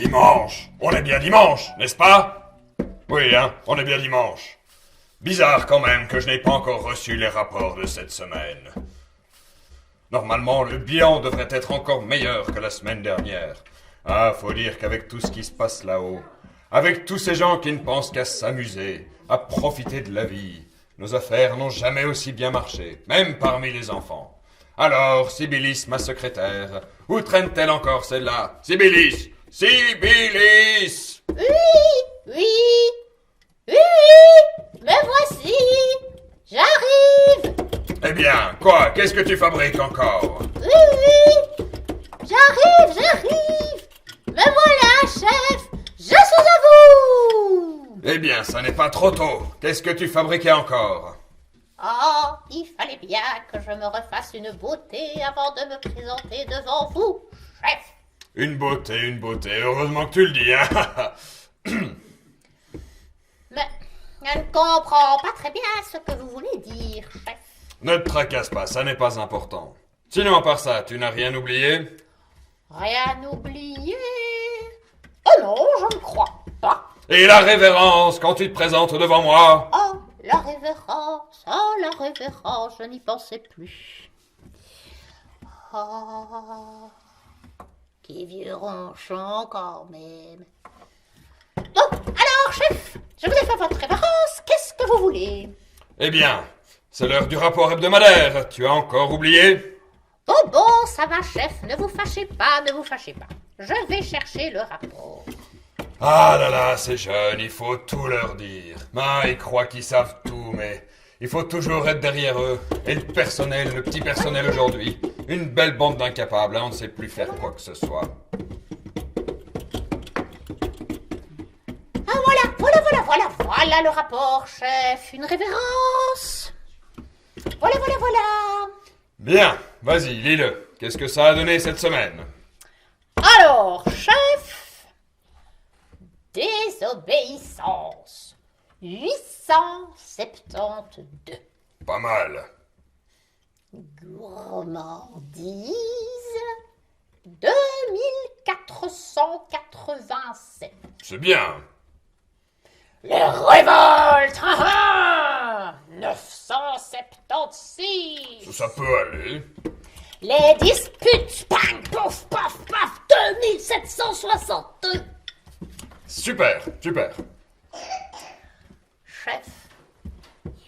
Dimanche. On est bien dimanche, n'est-ce pas? Oui, hein, on est bien dimanche. Bizarre quand même que je n'ai pas encore reçu les rapports de cette semaine. Normalement, le bilan devrait être encore meilleur que la semaine dernière. Ah, faut dire qu'avec tout ce qui se passe là-haut, avec tous ces gens qui ne pensent qu'à s'amuser, à profiter de la vie, nos affaires n'ont jamais aussi bien marché, même parmi les enfants. Alors, Sibyllis, ma secrétaire, où traîne-t-elle encore celle-là? Sibyllis! Sibyllis! Oui, oui, oui, me voici, j'arrive. Eh bien, quoi? Qu'est-ce que tu fabriques encore? Oui, j'arrive. Me voilà, chef, je suis à vous. Eh bien, ça n'est pas trop tôt. Qu'est-ce que tu fabriquais encore? Oh, il fallait bien que je me refasse une beauté avant de me présenter devant vous, chef. Une beauté. Heureusement que tu le dis, hein? Mais je ne comprends pas très bien ce que vous voulez dire, chef. Ne te tracasse pas, ça n'est pas important. Sinon, à part ça, tu n'as rien oublié? Rien oublié? Oh non, je ne crois pas. Et la révérence quand tu te présentes devant moi? Oh, la révérence, je n'y pensais plus. Oh, qui vieux ronchon quand même. Donc, alors, chef, je vous ai fait votre révérence, qu'est-ce que vous voulez? Eh bien, c'est l'heure du rapport hebdomadaire. Tu as encore oublié? Bon, ça va, chef, ne vous fâchez pas. Je vais chercher le rapport. Ah là là, ces jeunes, il faut tout leur dire. Ah, ils croient qu'ils savent tout, mais il faut toujours être derrière eux. Et le petit personnel aujourd'hui, une belle bande d'incapables, hein, on ne sait plus faire quoi que ce soit. Ah voilà le rapport, chef, une révérence. Voilà. Bien, vas-y, lis-le. Qu'est-ce que ça a donné cette semaine? Alors, chef, désobéissance, 872. Pas mal. Gourmandise, 2487. C'est bien. Les révoltes, 976. Ça peut aller. Les disputes, bang, pouf, paf, 2762. Super. Chef,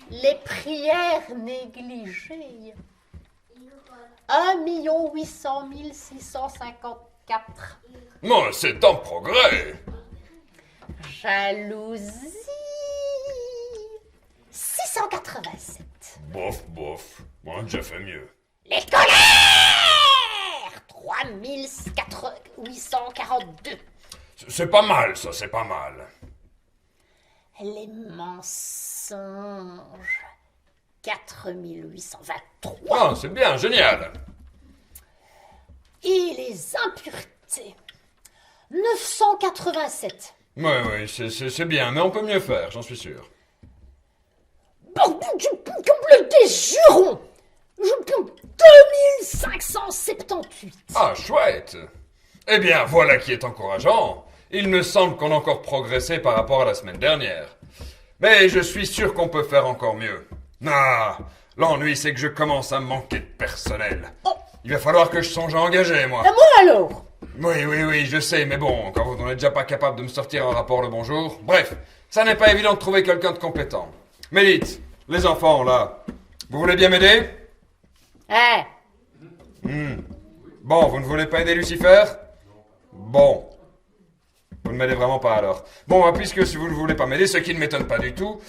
les prières négligées, 1 800 654. Bon, c'est en progrès. Jalousie, 687. Bof. On a déjà fait mieux. Les colères, 3842. C'est pas mal, ça, c'est pas mal. Les mensonges, 4823. Ah, c'est bien, génial. Et les impuretés, 987. Oui, c'est bien, mais on peut mieux faire, j'en suis sûr. Des jurons, 2578. Ah, chouette. Eh bien, voilà qui est encourageant. Il me semble qu'on a encore progressé par rapport à la semaine dernière. Mais je suis sûr qu'on peut faire encore mieux. Ah, l'ennui, c'est que je commence à manquer de personnel. Oh. Il va falloir que je songe à engager, moi. Et moi alors? Oui, je sais, mais bon, quand vous n'êtes déjà pas capable de me sortir un rapport le bonjour. Bref, ça n'est pas évident de trouver quelqu'un de compétent. Mais dites, les enfants, là, vous voulez bien m'aider? Bon, vous ne voulez pas aider Lucifer? Bon. Vous ne m'aidez vraiment pas alors. Bon, puisque si vous ne voulez pas m'aider, ce qui ne m'étonne pas du tout,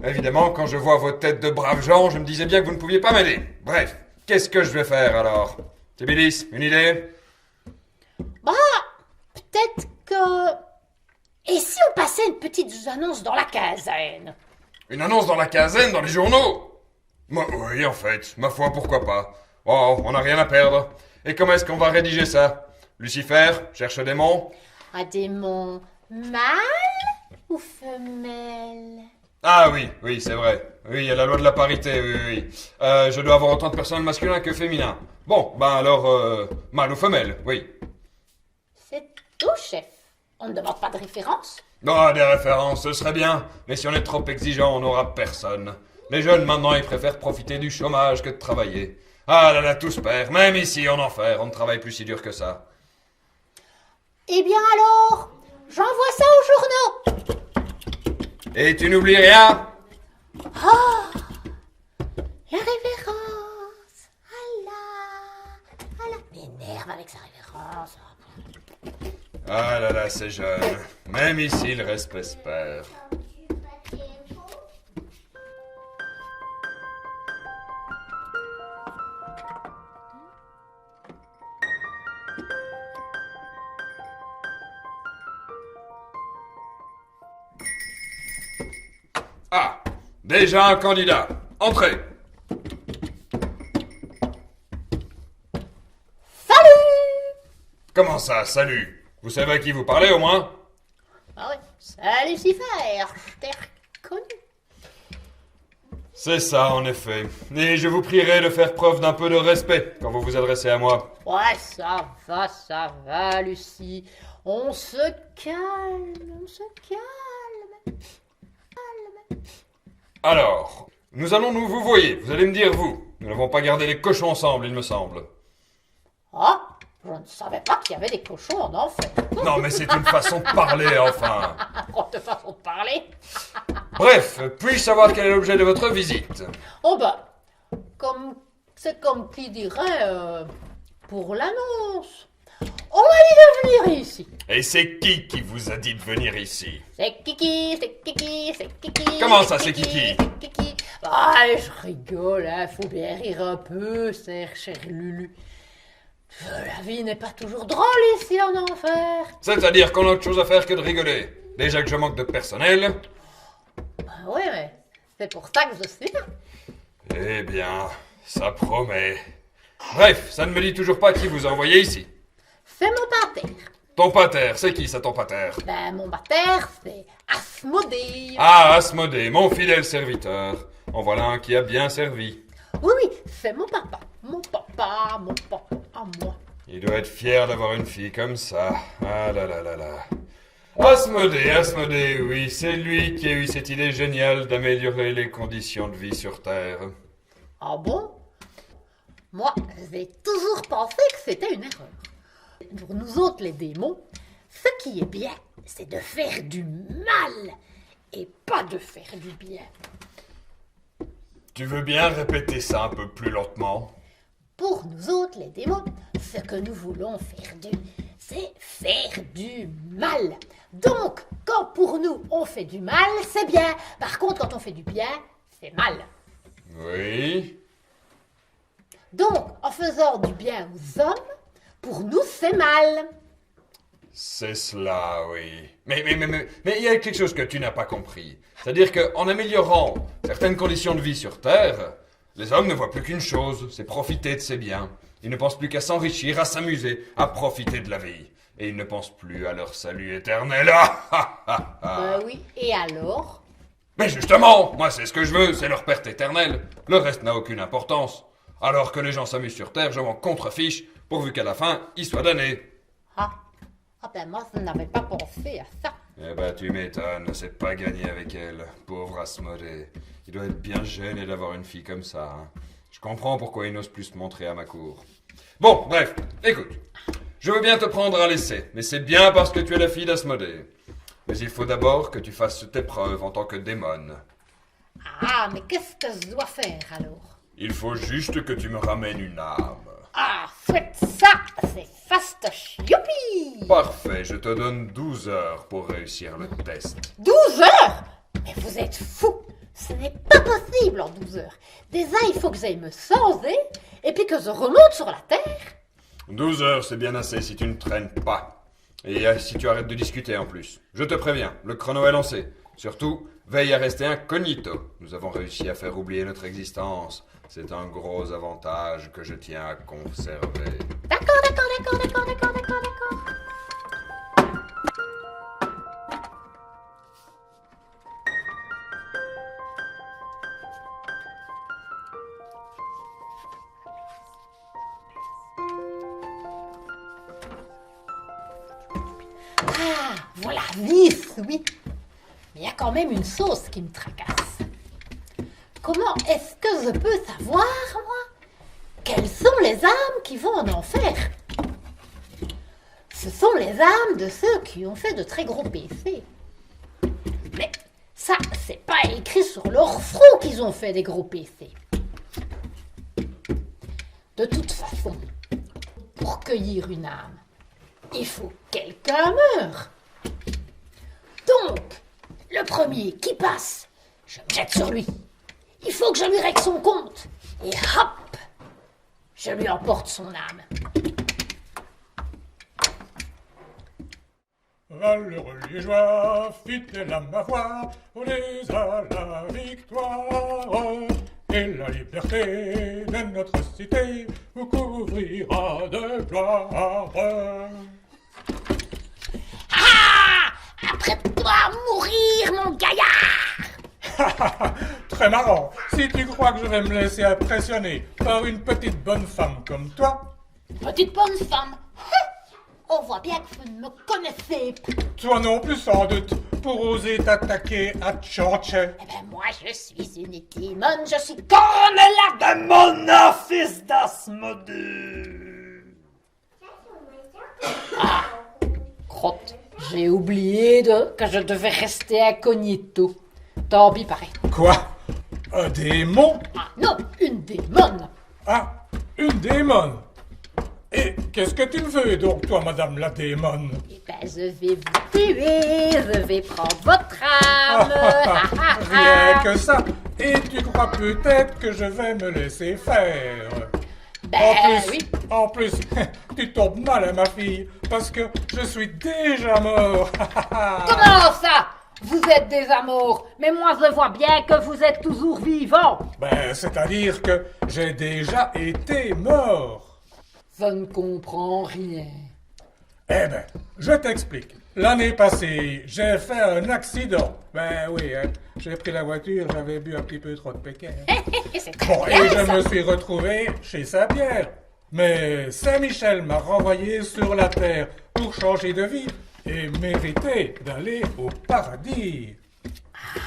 évidemment, quand je vois vos têtes de braves gens, je me disais bien que vous ne pouviez pas m'aider. Bref, qu'est-ce que je vais faire alors? Sibyllis, une idée? Peut-être que... Et si on passait une petite annonce dans la caserne? Une annonce dans la caserne, dans les journaux? Oui, en fait, ma foi, pourquoi pas. Oh, on n'a rien à perdre. Et comment est-ce qu'on va rédiger ça? Lucifer, cherche démon. Un démon mâle ou femelle? Ah oui, c'est vrai. Oui, il y a la loi de la parité, oui. Je dois avoir autant de personnel masculin que féminin. Bon, alors, mâle ou femelle, oui. C'est tout, chef. On ne demande pas de référence. Non, des références, ce serait bien. Mais si on est trop exigeant, on n'aura personne. Les jeunes, maintenant, ils préfèrent profiter du chômage que de travailler. Ah là là, tout se perd. Même ici, en enfer, on ne travaille plus si dur que ça. Eh bien alors, j'envoie ça aux journaux. Et tu n'oublies rien? La révérence. Allah. M'énerve avec sa révérence. Ah là là, c'est jeune. Même ici, le respect se perd. Ah, déjà un candidat. Entrez. Salut. Comment ça, salut? Vous savez à qui vous parlez au moins? Ah oui, salut Lucifer, je t'ai reconnu. C'est ça, en effet. Et je vous prierai de faire preuve d'un peu de respect quand vous vous adressez à moi. Ouais, ça va, Lucie. On se calme. Alors, nous allons nous vous voyez. Vous allez me dire vous. Nous n'avons pas gardé les cochons ensemble, il me semble. Ah, je ne savais pas qu'il y avait des cochons en enfer. Non, mais c'est une façon de parler, enfin. De façon de parler. Bref, puis-je savoir quel est l'objet de votre visite? Oh bah, c'est comme qui dirait, pour l'annonce. On m'a dit de venir ici. Et c'est qui vous a dit de venir ici? C'est Kiki. Comment ça, c'est Kiki? C'est Kiki. Ah, je rigole, hein, faut bien rire un peu, cher Lulu. La vie n'est pas toujours drôle ici en enfer. C'est-à-dire qu'on a autre chose à faire que de rigoler. Déjà que je manque de personnel. Bah oui, mais c'est pour ça que je suis là. Eh bien, ça promet. Bref, ça ne me dit toujours pas qui vous a envoyé ici. C'est mon pater. Ton pater, c'est qui ça ton pater? Ben, mon pater, c'est Asmodée. Ah, Asmodée, mon fidèle serviteur. En voilà un qui a bien servi. Oui, c'est mon papa. Mon papa à moi. Il doit être fier d'avoir une fille comme ça. Ah là là là là. Asmodée, oui, c'est lui qui a eu cette idée géniale d'améliorer les conditions de vie sur Terre. Ah bon? Moi, j'ai toujours pensé que c'était une erreur. Pour nous autres, les démons, ce qui est bien, c'est de faire du mal et pas de faire du bien. Tu veux bien répéter ça un peu plus lentement? Pour nous autres, les démons, ce que nous voulons faire c'est faire du mal. Donc, quand pour nous, on fait du mal, c'est bien. Par contre, quand on fait du bien, c'est mal. Oui. Donc, en faisant du bien aux hommes, pour nous, c'est mal. C'est cela, oui. Mais il y a quelque chose que tu n'as pas compris. C'est-à-dire qu'en améliorant certaines conditions de vie sur Terre, les hommes ne voient plus qu'une chose, c'est profiter de ses biens. Ils ne pensent plus qu'à s'enrichir, à s'amuser, à profiter de la vie. Et ils ne pensent plus à leur salut éternel. Oui, et alors? Mais justement, moi c'est ce que je veux, c'est leur perte éternelle. Le reste n'a aucune importance. Alors que les gens s'amusent sur Terre, je m'en contrefiche, pourvu qu'à la fin, ils soient damnés. Ah ben moi, je n'avais pas pensé à ça. Eh ben, tu m'étonnes, c'est pas gagné avec elle, pauvre Asmodée. Il doit être bien gêné d'avoir une fille comme ça. Hein. Je comprends pourquoi il n'ose plus se montrer à ma cour. Bon, bref, écoute. Je veux bien te prendre à l'essai, mais c'est bien parce que tu es la fille d'Asmodée. Mais il faut d'abord que tu fasses tes preuves en tant que démon. Ah, mais qu'est-ce que je dois faire alors? Il faut juste que tu me ramènes une âme. Ah, faites ça, c'est fastoche, youpi! Parfait, je te donne 12 heures pour réussir le test. 12 heures? Mais vous êtes fous! Ce n'est pas possible en 12 heures. Déjà, il faut que j'aille me sauver, et puis que je remonte sur la terre. 12 heures, c'est bien assez si tu ne traînes pas. Et si tu arrêtes de discuter en plus. Je te préviens, le chrono est lancé. Surtout, veille à rester incognito. Nous avons réussi à faire oublier notre existence. C'est un gros avantage que je tiens à conserver. D'accord. Ah, Voilà, vice, oui. Mais il y a quand même une sauce qui me tracasse. Comment est-ce que je peux savoir, moi, quelles sont les âmes qui vont en enfer? Ce sont les âmes de ceux qui ont fait de très gros péchés. Mais ça, c'est pas écrit sur leur front qu'ils ont fait des gros péchés. De toute façon, pour cueillir une âme, il faut que quelqu'un meure. Donc, le premier qui passe, je me jette sur lui. Il faut que je lui règle son compte. Et hop, je lui emporte son âme. Malheureux liégeois, fidèles à ma voix, on les a la victoire. Et la liberté de notre cité vous couvrira de gloire. Ah! Apprête-toi à mourir, mon gaillard! Très marrant. Si tu crois que je vais me laisser impressionner par une petite bonne femme comme toi, Petite bonne femme. On voit bien que vous ne me connaissez pas. toi non plus sans doute, pour oser t'attaquer à Tchanche. Eh ben moi, je suis une démon, je suis comme la Démona, fils d'Asmodée! crotte. J'ai oublié que je devais rester incognito. Tant pis, pareil. Quoi? Un démon? Ah non, une démon. Ah, une démon. Et qu'est-ce que tu veux donc, toi, madame la démon? Eh ben, je vais vous tuer, je vais prendre votre âme. Rien que ça. Et tu crois peut-être que je vais me laisser faire? Ben oui. En plus, tu tombes mal, hein, ma fille, parce que je suis déjà mort. Comment ça? Vous êtes déjà mort, mais moi je vois bien que vous êtes toujours vivant. Ben, c'est-à-dire que j'ai déjà été mort. Je ne comprends rien. Eh ben, je t'explique. L'année passée, j'ai fait un accident. Ben oui, hein, j'ai pris la voiture, j'avais bu un petit peu trop de pékin. C'est très Bon, bien, et je ça. me suis retrouvé chez Saint-Pierre. Mais Saint-Michel m'a renvoyé sur la terre pour changer de vie et mériter d'aller au paradis.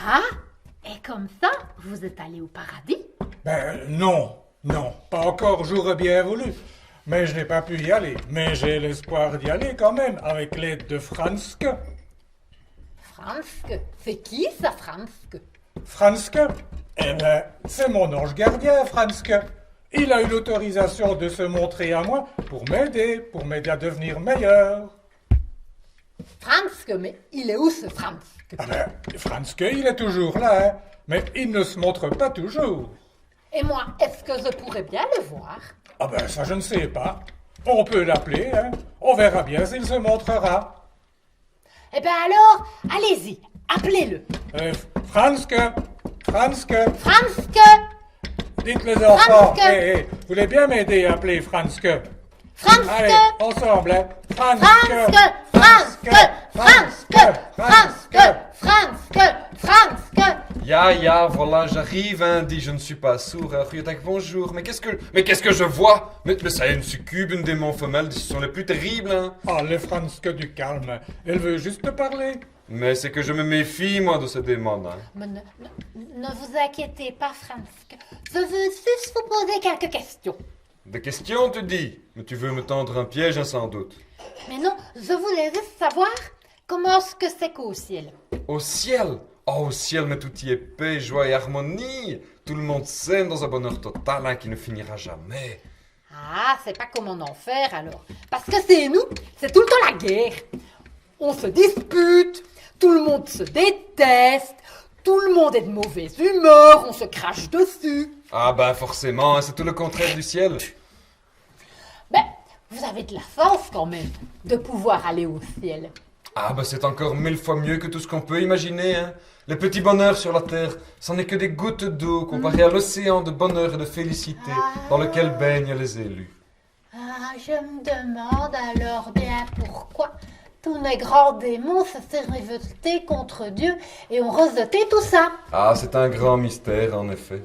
Ah, et comme ça, vous êtes allé au paradis? Ben non, pas encore, j'aurais bien voulu. Mais je n'ai pas pu y aller. Mais j'ai l'espoir d'y aller quand même, avec l'aide de Franske. Franske, c'est qui ça, Franske? Franske? Eh ben, c'est mon ange gardien, Franske. Il a eu l'autorisation de se montrer à moi pour m'aider à devenir meilleur. Franske, mais il est où ce Franske? Ah ben, Franske, il est toujours là, hein, mais il ne se montre pas toujours. Et moi, est-ce que je pourrais bien le voir? Ah ben, ça je ne sais pas. On peut l'appeler, hein. On verra bien s'il se montrera. Eh bien alors, allez-y, appelez-le. Franske, Franske, Franske, dites les enfants. Franske. Vous voulez bien m'aider à appeler Franske? Franske, Allez, ensemble, hein. Franske, Franske, Franske, Franske, Franske, Franske. Ya, voilà, j'arrive, hein, dis, je ne suis pas sourd. Goeiedag, bonjour. Mais qu'est-ce que je vois? Mais ça est une succube, une démon femelle, ce sont les plus terribles, hein. Ah, les Franske du calme. Elle veut juste te parler. Mais c'est que je me méfie, moi, de ces démons, hein. Mais ne vous inquiétez pas, Franske. Je veux juste vous poser quelques questions. Des questions, tu dis? Mais tu veux me tendre un piège, hein, sans doute. Mais non, je voulais juste savoir comment est-ce que c'est qu'au ciel. Au ciel? Oh, au ciel, mais tout y est paix, joie et harmonie. Tout le monde s'aime dans un bonheur total, hein, qui ne finira jamais. Ah, c'est pas comme en enfer alors. Parce que c'est nous, c'est tout le temps la guerre. On se dispute, tout le monde se déteste, tout le monde est de mauvaise humeur, on se crache dessus. Ah ben forcément, hein, c'est tout le contraire du ciel. Ben, vous avez de la chance quand même de pouvoir aller au ciel. Ah ben c'est encore 1000 fois mieux que tout ce qu'on peut imaginer, hein. Les petits bonheurs sur la terre, c'en est que des gouttes d'eau comparé à l'océan de bonheur et de félicité dans lequel baignent les élus. Ah, je me demande alors bien pourquoi tous les grands démons se sont révoltés contre Dieu et ont rejeté tout ça. Ah, c'est un grand mystère, en effet.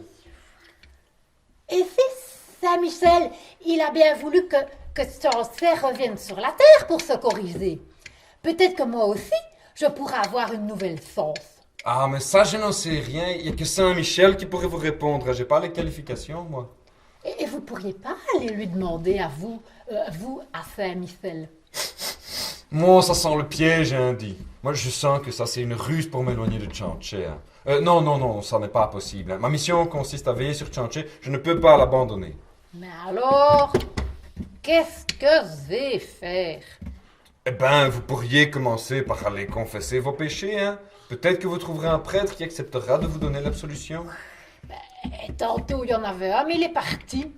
Et si Saint-Michel, il a bien voulu que Chaucer revienne sur la terre pour se corriger. Peut-être que moi aussi, je pourrais avoir une nouvelle licence. Ah, mais ça, je n'en sais rien. Il n'y a que Saint-Michel qui pourrait vous répondre. J'ai pas les qualifications, moi. Et vous pourriez pas aller lui demander à vous à Saint-Michel. Moi, ça sent le piège, hein, dit. Moi, je sens que ça, c'est une ruse pour m'éloigner de Tchanché. Hein. Non, ça n'est pas possible. Hein. Ma mission consiste à veiller sur Tchanché. Je ne peux pas l'abandonner. Mais alors, qu'est-ce que je vais faire? Eh ben, vous pourriez commencer par aller confesser vos péchés, hein. Peut-être que vous trouverez un prêtre qui acceptera de vous donner l'absolution. Et tantôt, il y en avait un, mais il est parti.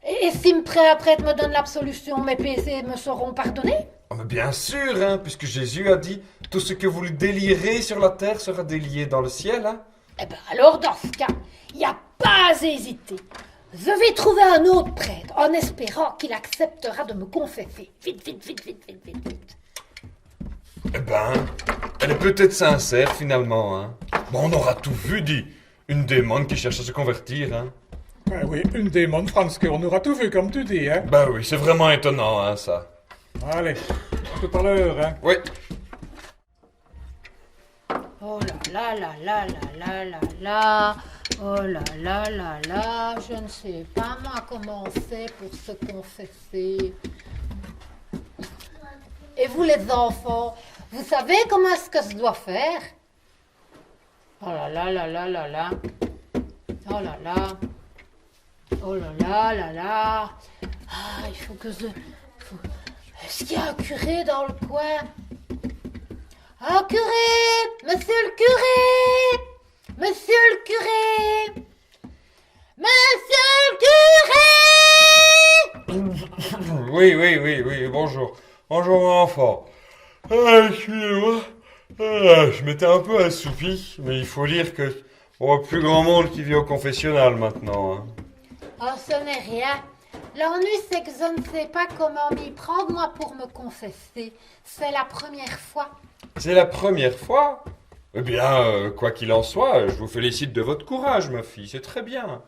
Et si un prêtre me donne l'absolution, mes péchés me seront pardonnés? Ah, mais bien sûr, hein, puisque Jésus a dit « Tout ce que vous délierez sur la terre sera délié dans le ciel. » Hein. Eh ben alors, dans ce cas, il n'y a pas à hésiter. Je vais trouver un autre prêtre, en espérant qu'il acceptera de me confesser. Vite. Eh ben, elle est peut-être sincère, finalement, hein. Bon, on aura tout vu, dit. Une démon qui cherche à se convertir, hein. Ben oui, une démon, Franske, on aura tout vu, comme tu dis, hein. Ben oui, c'est vraiment étonnant, hein, ça. Allez, à tout à l'heure, hein. Oui. Oh là là, oh là, je ne sais pas moi comment on fait pour se confesser. Et vous les enfants, vous savez comment est-ce que je dois faire? Oh là là, oh là là, oh là là, ah, il faut que je... Est-ce qu'il y a un curé dans le coin? Un curé! Monsieur le curé! Monsieur le curé! Monsieur le curé! Oui, bonjour. Bonjour, enfant. Excusez-moi. Je m'étais un peu assoupi, mais il faut dire que on voit plus grand monde qui vit au confessionnal maintenant. Hein. Oh, ce n'est rien. L'ennui, c'est que je ne sais pas comment m'y prendre, moi, pour me confesser. C'est la première fois. C'est la première fois? Eh bien, quoi qu'il en soit, je vous félicite de votre courage, ma fille, c'est très bien.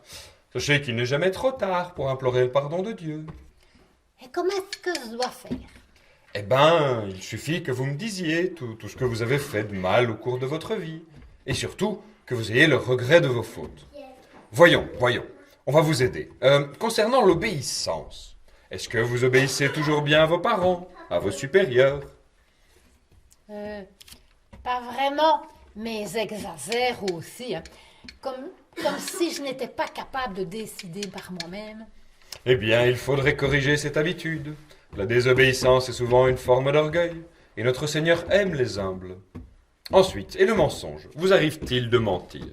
Sachez qu'il n'est jamais trop tard pour implorer le pardon de Dieu. Et comment est-ce que je dois faire? Eh ben, il suffit que vous me disiez tout ce que vous avez fait de mal au cours de votre vie. Et surtout, que vous ayez le regret de vos fautes. Voyons, on va vous aider. Concernant l'obéissance, est-ce que vous obéissez toujours bien à vos parents, à vos supérieurs? Pas vraiment, mais j'exagère aussi. Hein. Comme si je n'étais pas capable de décider par moi-même. Eh bien, il faudrait corriger cette habitude. La désobéissance est souvent une forme d'orgueil, et notre Seigneur aime les humbles. Ensuite, et le mensonge, vous arrive-t-il de mentir?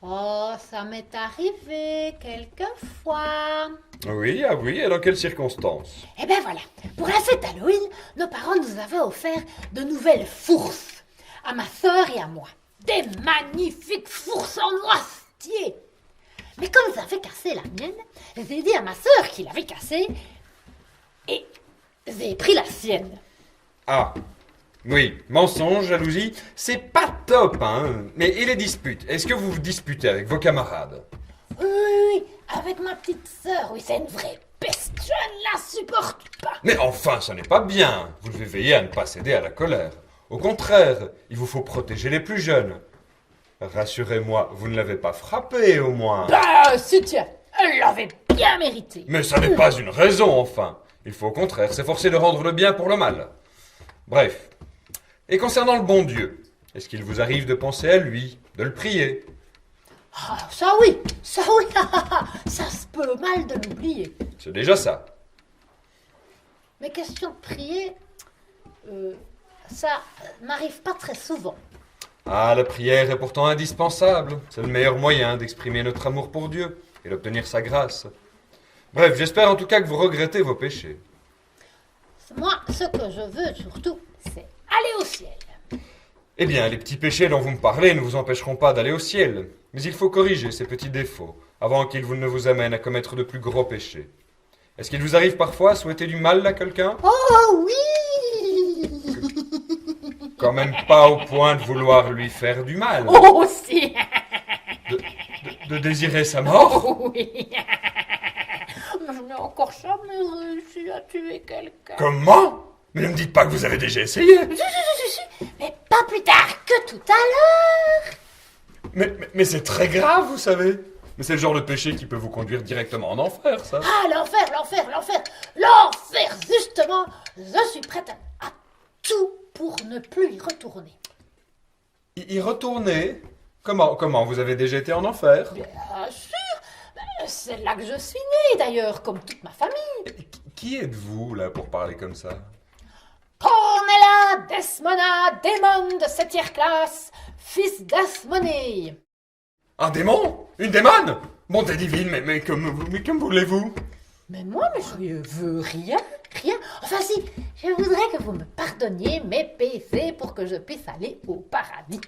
Oh, ça m'est arrivé quelquefois. Oui, ah oui, et dans quelles circonstances? Eh ben voilà, pour la fête Halloween, nos parents nous avaient offert de nouvelles fourses, à ma sœur et à moi. Des magnifiques fourses en noisetier. Mais comme j'avais cassé la mienne, j'ai dit à ma sœur qui l'avait cassée, et j'ai pris la sienne. Ah, oui, mensonge, jalousie, c'est pas top, hein. Mais et les disputes? Est-ce que vous vous disputez avec vos camarades? Oui, avec ma petite sœur, oui, c'est une vraie peste, je ne la supporte pas. Mais enfin, ce n'est pas bien. Vous devez veiller à ne pas céder à la colère. Au contraire, il vous faut protéger les plus jeunes. Rassurez-moi, vous ne l'avez pas frappée, au moins. Bah, si tiens, elle l'avait bien mérité. Mais ça n'est pas une raison, enfin. Il faut au contraire s'efforcer de rendre le bien pour le mal. Bref. Et concernant le bon Dieu, est-ce qu'il vous arrive de penser à lui, de le prier? Ah, ça oui, ça se peut mal de l'oublier. C'est déjà ça. Mais question de prier, ça m'arrive pas très souvent. Ah, la prière est pourtant indispensable. C'est le meilleur moyen d'exprimer notre amour pour Dieu et d'obtenir sa grâce. Bref, j'espère en tout cas que vous regrettez vos péchés. Moi, ce que je veux surtout, c'est aller au ciel. Eh bien, les petits péchés dont vous me parlez ne vous empêcheront pas d'aller au ciel. Mais il faut corriger ces petits défauts avant qu'ils ne vous amènent à commettre de plus gros péchés. Est-ce qu'il vous arrive parfois à souhaiter du mal à quelqu'un? Oh oui! Quand même pas au point de vouloir lui faire du mal. Oh si! De désirer sa mort? Oh oui! Je n'ai encore jamais réussi à tuer quelqu'un. Comment? Mais ne me dites pas que vous avez déjà essayé. Mais pas plus tard que tout à l'heure. Mais c'est très grave, vous savez. Mais c'est le genre de péché qui peut vous conduire directement en enfer, ça. Ah, l'enfer, justement. Je suis prête à tout pour ne plus y retourner. Y retourner? Comment? Vous avez déjà été en enfer? Bien sûr. C'est là que je suis née, d'ailleurs, comme toute ma famille. Qui êtes-vous, là, pour parler comme ça? Cornelia Desmona, démon de 7e classe, fils d'Asmonée. Un démon? Une démone? Bonté divine, mais comme voulez-vous? Mais moi, je veux rien. Enfin si, je voudrais que vous me pardonniez mes péchés pour que je puisse aller au paradis.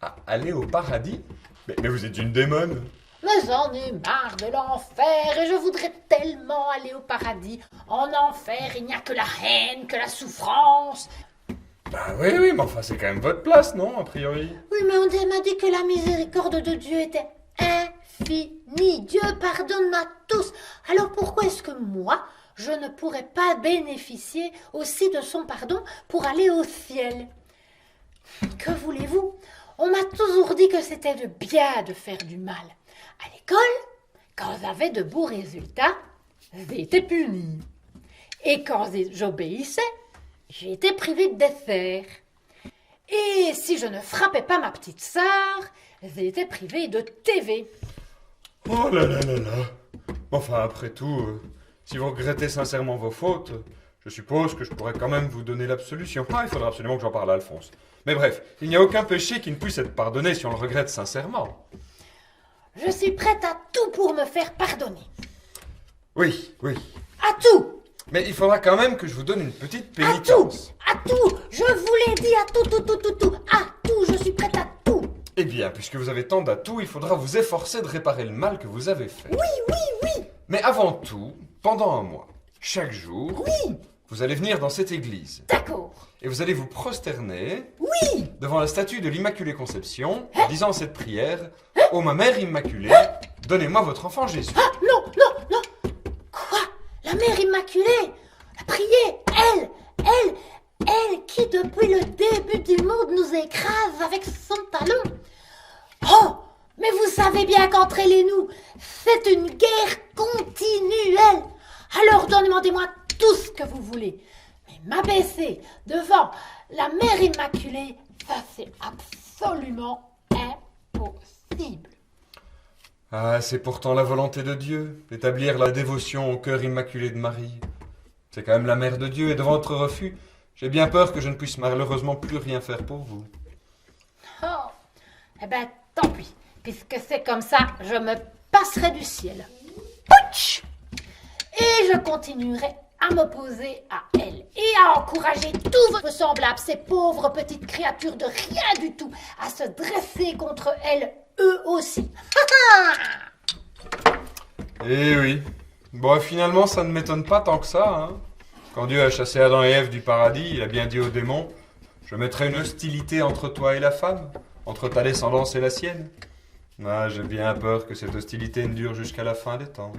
Ah, aller au paradis? Mais vous êtes une démone. Mais j'en ai marre de l'enfer et je voudrais tellement aller au paradis. En enfer, il n'y a que la haine, que la souffrance. Bah oui, mais enfin, c'est quand même votre place, non, a priori? Oui, mais on m'a dit que la miséricorde de Dieu était infinie. Dieu pardonne à tous. Alors pourquoi est-ce que moi, je ne pourrais pas bénéficier aussi de son pardon pour aller au ciel? Que voulez-vous? On m'a toujours dit que c'était de bien de faire du mal. À l'école, quand j'avais de beaux résultats, j'étais punie. Et quand j'obéissais, j'étais privée de dessert. Et si je ne frappais pas ma petite sœur, j'étais privée de TV. Oh là là là là. Enfin, après tout, si vous regrettez sincèrement vos fautes, je suppose que je pourrais quand même vous donner l'absolution. Ah, il faudra absolument que j'en parle à Alphonse. Mais bref, il n'y a aucun péché qui ne puisse être pardonné si on le regrette sincèrement. Je suis prête à tout pour me faire pardonner. Oui. À tout! Mais il faudra quand même que je vous donne une petite pénitence. À tout! Je vous l'ai dit, à tout! À tout! Je suis prête à tout! Eh bien, puisque vous avez tant d'atouts, il faudra vous efforcer de réparer le mal que vous avez fait. Oui! Mais avant tout, pendant un mois, chaque jour, Oui! vous allez venir dans cette église. D'accord! Et vous allez vous prosterner Oui! devant la statue de l'Immaculée Conception, en disant cette prière: Ô ma mère Immaculée, donnez-moi votre enfant Jésus. Ah, non! Quoi? La Mère Immaculée? Priez, elle qui depuis le début du monde nous écrase avec son talon. Oh! Mais vous savez bien qu'entre elle et nous, c'est une guerre continuelle. Alors demandez-moi tout ce que vous voulez. Mais m'abaisser devant la Mère Immaculée, ça c'est absolument impossible. Ah, c'est pourtant la volonté de Dieu, d'établir la dévotion au cœur immaculé de Marie. C'est quand même la mère de Dieu, et devant votre refus, j'ai bien peur que je ne puisse malheureusement plus rien faire pour vous. Oh, eh ben tant pis, puisque c'est comme ça, je me passerai du ciel. Pouch! Et je continuerai à m'opposer à elle et à encourager tous vos semblables, ces pauvres petites créatures de rien du tout, à se dresser contre elle, eux aussi. Eh oui. Bon, finalement, ça ne m'étonne pas tant que ça, hein. Quand Dieu a chassé Adam et Ève du paradis, il a bien dit au démon: je mettrai une hostilité entre toi et la femme, entre ta descendance et la sienne. Ah, j'ai bien peur que cette hostilité ne dure jusqu'à la fin des temps.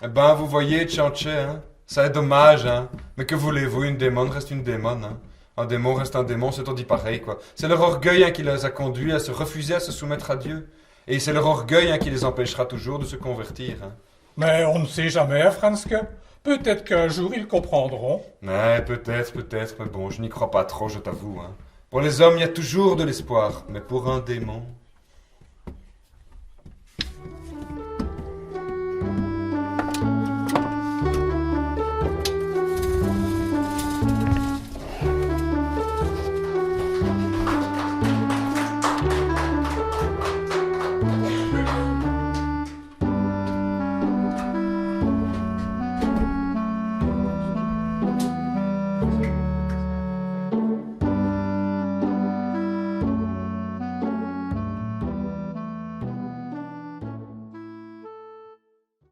Eh ben, vous voyez, Tchanché, hein, ça est dommage, hein. Mais que voulez-vous, une démone reste une démone, hein. Un démon reste un démon, c'est tout dit pareil, quoi. C'est leur orgueil, hein, qui les a conduits à se refuser à se soumettre à Dieu. Et c'est leur orgueil, hein, qui les empêchera toujours de se convertir, hein. Mais on ne sait jamais, Franske. Peut-être qu'un jour ils comprendront. Ouais, peut-être, mais bon, je n'y crois pas trop, je t'avoue, hein. Pour les hommes, il y a toujours de l'espoir, mais pour un démon...